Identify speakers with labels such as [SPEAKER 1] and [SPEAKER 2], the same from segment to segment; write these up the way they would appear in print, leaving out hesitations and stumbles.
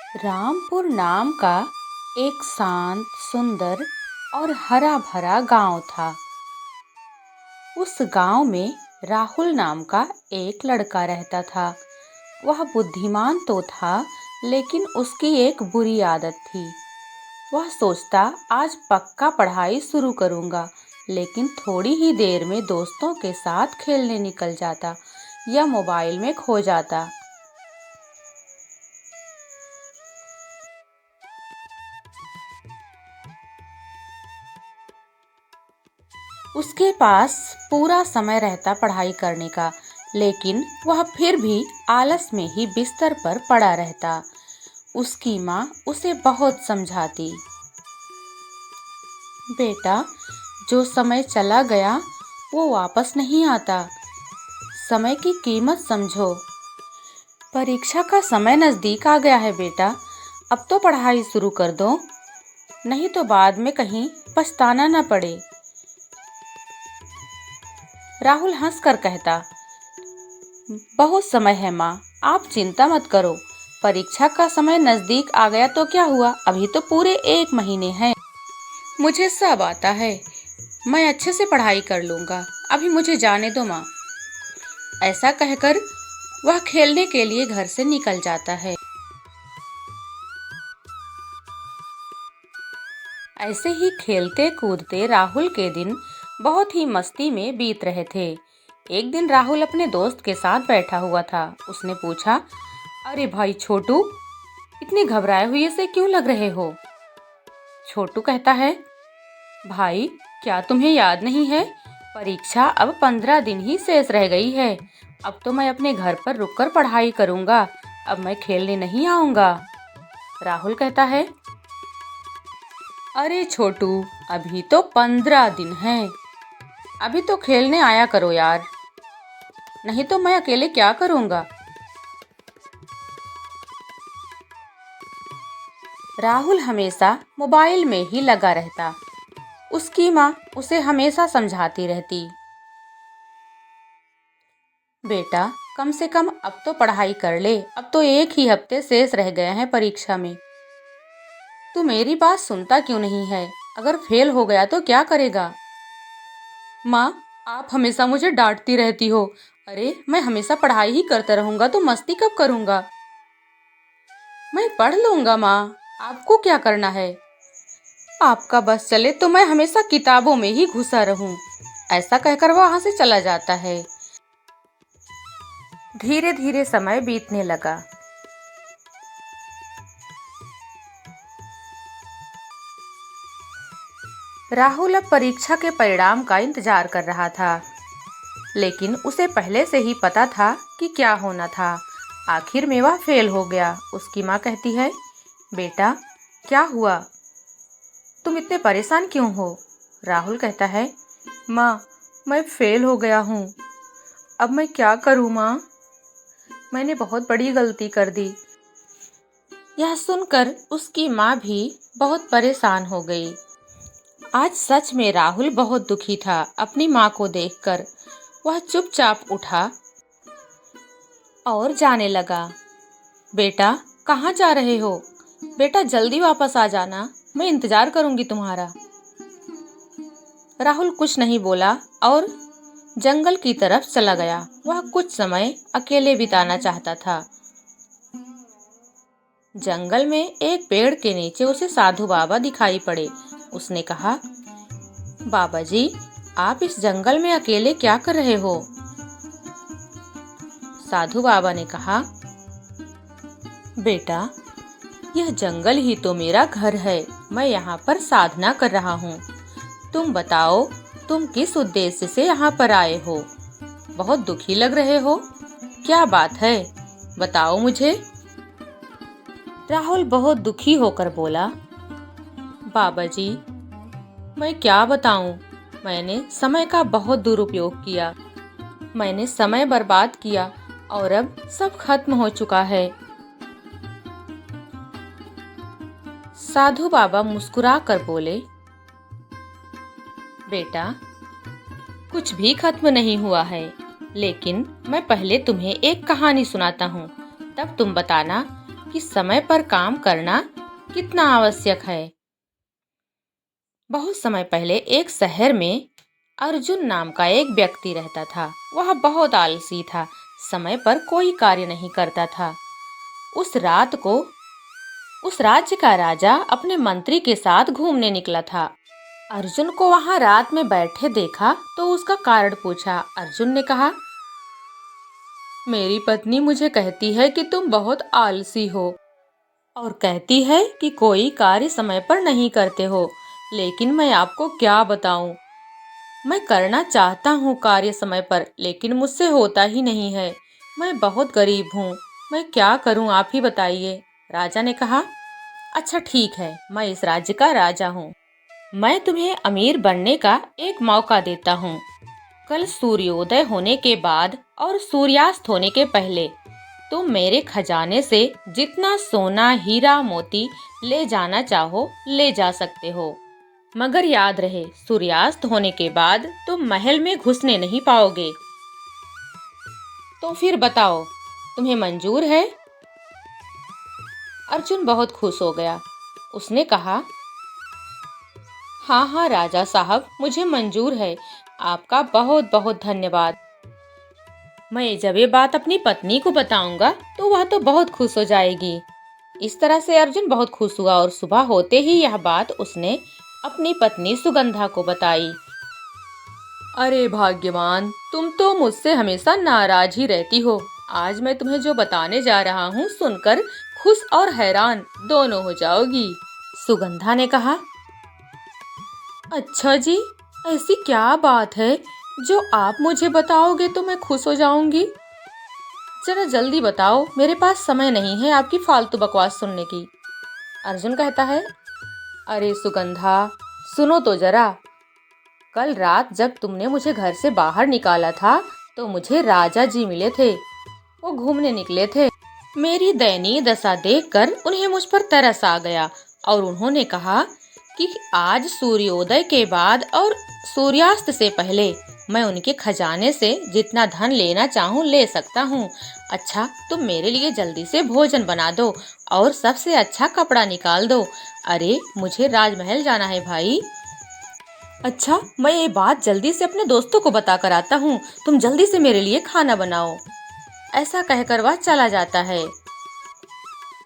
[SPEAKER 1] रामपुर नाम का एक शांत, सुंदर और हरा भरा गांव था। उस गांव में राहुल नाम का एक लड़का रहता था। वह बुद्धिमान तो था, लेकिन उसकी एक बुरी आदत थी। वह सोचता आज पक्का पढ़ाई शुरू करूंगा, लेकिन थोड़ी ही देर में दोस्तों के साथ खेलने निकल जाता या मोबाइल में खो जाता। उसके पास पूरा समय रहता पढ़ाई करने का, लेकिन वह फिर भी आलस में ही बिस्तर पर पड़ा रहता। उसकी माँ उसे बहुत समझाती, बेटा, जो समय चला गया वो वापस नहीं आता। समय की कीमत समझो। परीक्षा का समय नजदीक आ गया है बेटा, अब तो पढ़ाई शुरू कर दो, नहीं तो बाद में कहीं पछताना न पड़े। राहुल हंसकर कहता, बहुत समय है माँ, आप चिंता मत करो। परीक्षा का समय नजदीक आ गया तो क्या हुआ, अभी तो पूरे 1 महीने हैं। मुझे सब आता है, मैं अच्छे से पढ़ाई कर लूंगा, अभी मुझे जाने दो माँ। ऐसा कहकर वह खेलने के लिए घर से निकल जाता है। ऐसे ही खेलते कूदते राहुल के दिन बहुत ही मस्ती में बीत रहे थे। एक दिन राहुल अपने दोस्त के साथ बैठा हुआ था। उसने पूछा, अरे भाई छोटू, इतने घबराए हुए से क्यों लग रहे हो? छोटू कहता है, भाई क्या तुम्हें याद नहीं है, परीक्षा अब 15 दिन ही शेष रह गई है। अब तो मैं अपने घर पर रुककर पढ़ाई करूंगा, अब मैं खेलने नहीं आऊंगा। राहुल कहता है, अरे छोटू, अभी तो 15 दिन हैं, अभी तो खेलने आया करो यार, नहीं तो मैं अकेले क्या करूंगा। राहुल हमेशा मोबाइल में ही लगा रहता। उसकी माँ उसे हमेशा समझाती रहती, बेटा कम से कम अब तो पढ़ाई कर ले, अब तो 1 ही हफ्ते शेष रह गए हैं परीक्षा में। तू मेरी बात सुनता क्यों नहीं है? अगर फेल हो गया तो क्या करेगा? माँ, आप हमेशा मुझे डांटती रहती हो। अरे मैं हमेशा पढ़ाई ही करता रहूंगा तो मस्ती कब करूंगा? मैं पढ़ लूंगा माँ, आपको क्या करना है? आपका बस चले तो मैं हमेशा किताबों में ही घुसा रहूं। ऐसा कहकर वह वहां से चला जाता है। धीरे धीरे समय बीतने लगा। राहुल अब परीक्षा के परिणाम का इंतजार कर रहा था, लेकिन उसे पहले से ही पता था कि क्या होना था। आखिर में वह फेल हो गया। उसकी माँ कहती है, बेटा क्या हुआ, तुम इतने परेशान क्यों हो? राहुल कहता है, माँ मैं फेल हो गया हूँ, अब मैं क्या करूँ माँ, मैंने बहुत बड़ी गलती कर दी। यह सुनकर उसकी माँ भी बहुत परेशान हो गई। आज सच में राहुल बहुत दुखी था अपनी माँ को देखकर। वह चुपचाप उठा और जाने लगा। बेटा कहाँ जा रहे हो? बेटा जल्दी वापस आ जाना, मैं इंतजार करूंगी तुम्हारा। राहुल कुछ नहीं बोला और जंगल की तरफ चला गया। वह कुछ समय अकेले बिताना चाहता था। जंगल में एक पेड़ के नीचे उसे साधु बाबा दिखाई पड़े। उसने कहा, बाबा जी, आप इस जंगल में अकेले क्या कर रहे हो? साधु बाबा ने कहा, बेटा यह जंगल ही तो मेरा घर है, मैं यहाँ पर साधना कर रहा हूँ। तुम बताओ, तुम किस उद्देश्य से यहाँ पर आए हो? बहुत दुखी लग रहे हो, क्या बात है, बताओ मुझे। राहुल बहुत दुखी होकर बोला, बाबा जी, मैं क्या बताऊं, मैंने समय का बहुत दुरुपयोग किया, मैंने समय बर्बाद किया और अब सब खत्म हो चुका है। साधु बाबा मुस्कुरा कर बोले, बेटा कुछ भी खत्म नहीं हुआ है, लेकिन मैं पहले तुम्हें एक कहानी सुनाता हूँ, तब तुम बताना कि समय पर काम करना कितना आवश्यक है। बहुत समय पहले एक शहर में अर्जुन नाम का एक व्यक्ति रहता था। वह बहुत आलसी था, समय पर कोई कार्य नहीं करता था। उस रात को उस राज्य का राजा अपने मंत्री के साथ घूमने निकला था। अर्जुन को वहां रात में बैठे देखा तो उसका कारण पूछा। अर्जुन ने कहा, मेरी पत्नी मुझे कहती है कि तुम बहुत आलसी हो और कहती है कि कोई कार्य समय पर नहीं करते हो, लेकिन मैं आपको क्या बताऊं, मैं करना चाहता हूं कार्य समय पर, लेकिन मुझसे होता ही नहीं है। मैं बहुत गरीब हूं, मैं क्या करूं, आप ही बताइए। राजा ने कहा, अच्छा ठीक है, मैं इस राज्य का राजा हूँ। मैं तुम्हें अमीर बनने का एक मौका देता हूँ। कल सूर्योदय होने के बाद और सूर्यास्त होने के पहले तुम मेरे खजाने से जितना सोना, हीरा, मोती ले जाना चाहो ले जा सकते हो, मगर याद रहे सूर्यास्त होने के बाद तुम महल में घुसने नहीं पाओगे। तो फिर बताओ, तुम्हें मंजूर है? अर्जुन बहुत खुश हो गया। उसने कहा, हाँ हाँ राजा साहब, मुझे मंजूर है, आपका बहुत बहुत धन्यवाद। मैं जब ये बात अपनी पत्नी को बताऊंगा तो वह तो बहुत खुश हो जाएगी। इस तरह से अर्जुन बहुत खुश हुआ और सुबह होते ही यह बात उसने अपनी पत्नी सुगंधा को बताई। अरे भाग्यवान, तुम तो मुझसे हमेशा नाराज ही रहती हो। आज मैं तुम्हें जो बताने जा रहा हूँ सुनकर खुश और हैरान दोनों हो जाओगी। सुगंधा ने कहा, अच्छा जी, ऐसी क्या बात है जो आप मुझे बताओगे तो मैं खुश हो जाऊंगी? जरा जल्दी बताओ, मेरे पास समय नहीं है आपकी फालतू बकवास सुनने की। अर्जुन कहता है, अरे सुगंधा, सुनो तो जरा। कल रात जब तुमने मुझे घर से बाहर निकाला था तो मुझे राजा जी मिले थे। वो घूमने निकले थे। मेरी दयनीय दशा देखकर उन्हें मुझ पर तरस आ गया और उन्होंने कहा कि आज सूर्योदय के बाद और सूर्यास्त से पहले मैं उनके खजाने से जितना धन लेना चाहूँ ले सकता हूँ। अच्छा, तुम मेरे लिए जल्दी से भोजन बना दो और सबसे अच्छा कपड़ा निकाल दो। अरे मुझे राजमहल जाना है भाई। अच्छा, मैं ये बात जल्दी से अपने दोस्तों को बता कर आता हूँ, तुम जल्दी से मेरे लिए खाना बनाओ। ऐसा कहकर वह चला जाता है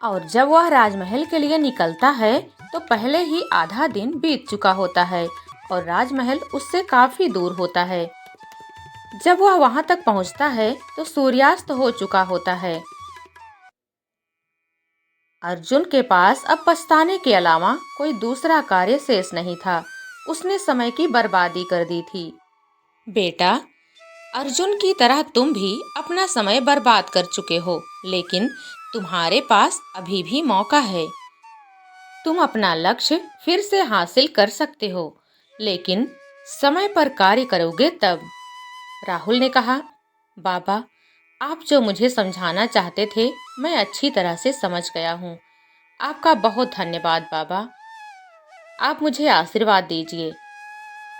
[SPEAKER 1] और जब वह राजमहल के लिए निकलता है तो पहले ही आधा दिन बीत चुका होता है और राजमहल उससे काफी दूर होता है। जब वह वहां तक पहुंचता है तो सूर्यास्त हो चुका होता है। अर्जुन के पास अब पछताने के अलावा कोई दूसरा कार्य शेष नहीं था। उसने समय की बर्बादी कर दी थी। बेटा, अर्जुन की तरह तुम भी अपना समय बर्बाद कर चुके हो, लेकिन तुम्हारे पास अभी भी मौका है। तुम अपना लक्ष्य फिर से हासिल कर सकते हो, लेकिन समय पर कार्य करोगे तब। राहुल ने कहा, बाबा, आप जो मुझे समझाना चाहते थे मैं अच्छी तरह से समझ गया हूँ। आपका बहुत धन्यवाद बाबा। आप मुझे आशीर्वाद दीजिए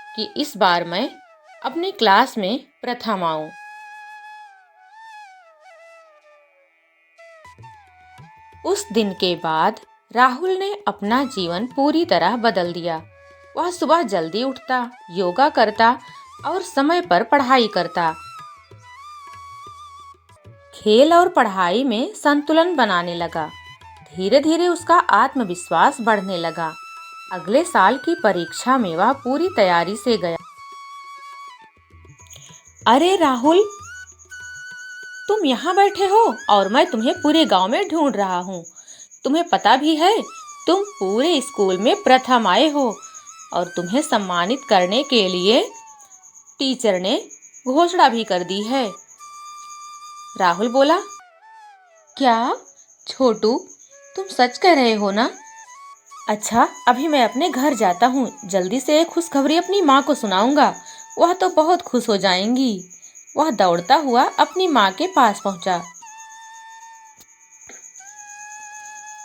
[SPEAKER 1] कि इस बार मैं अपनी क्लास में प्रथम आऊं। उस दिन के बाद राहुल ने अपना जीवन पूरी तरह बदल दिया। वह सुबह जल्दी उठता, योगा करता और समय पर पढ़ाई करता। खेल और पढ़ाई में संतुलन बनाने लगा। धीरे धीरे उसका आत्मविश्वास बढ़ने लगा। अगले साल की परीक्षा में वह पूरी तैयारी से गया। अरे राहुल, तुम यहाँ बैठे हो और मैं तुम्हें पूरे गांव में ढूंढ रहा हूँ। तुम्हें पता भी है तुम पूरे स्कूल में प्रथम आए हो और तुम्हें सम्मानित करने के लिए टीचर ने घोषणा भी कर दी है। राहुल बोला, क्या छोटू, तुम सच कह रहे हो ना? अच्छा, अभी मैं अपने घर जाता हूँ, जल्दी से एक खुशखबरी अपनी माँ को सुनाऊंगा, वह तो बहुत खुश हो जाएंगी। वह दौड़ता हुआ अपनी माँ के पास पहुंचा।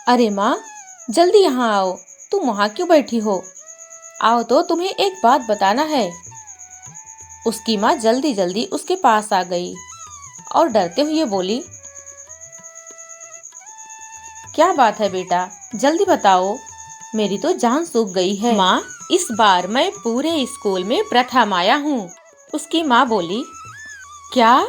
[SPEAKER 1] अरे माँ, जल्दी यहाँ आओ, तुम वहाँ क्यों बैठी हो? आओ तो तुम्हें एक बात बताना है। उसकी माँ जल्दी जल्दी उसके पास आ गई और डरते हुए बोली, क्या बात है बेटा, जल्दी बताओ, मेरी तो जान सूख गई है। माँ, इस बार मैं पूरे स्कूल में प्रथम आया हूँ। उसकी माँ बोली, क्या?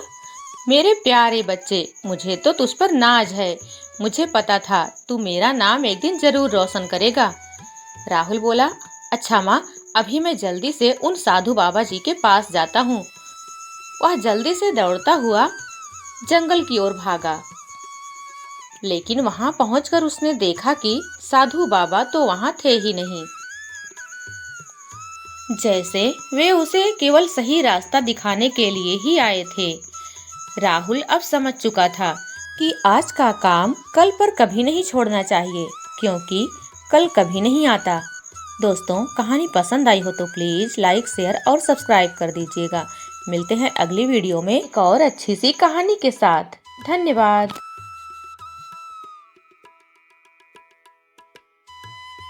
[SPEAKER 1] मेरे प्यारे बच्चे, मुझे तो तुझ पर नाज है। मुझे पता था तू मेरा नाम एक दिन जरूर रोशन करेगा। राहुल बोला, अच्छा माँ, अभी मैं जल्दी से उन साधु बाबा जी के पास जाता हूँ। वह जल्दी से दौड़ता हुआ जंगल की ओर भागा, लेकिन वहां पहुंचकर उसने देखा कि साधु बाबा तो वहां थे ही नहीं। जैसे वे उसे केवल सही रास्ता दिखाने के लिए ही आए थे। राहुल अब समझ चुका था कि आज का काम कल पर कभी नहीं छोड़ना चाहिए, क्योंकि कल कभी नहीं आता। दोस्तों, कहानी पसंद आई हो तो प्लीज लाइक, शेयर और सब्सक्राइब कर दीजिएगा। मिलते हैं अगली वीडियो में एक और अच्छी सी कहानी के साथ। धन्यवाद।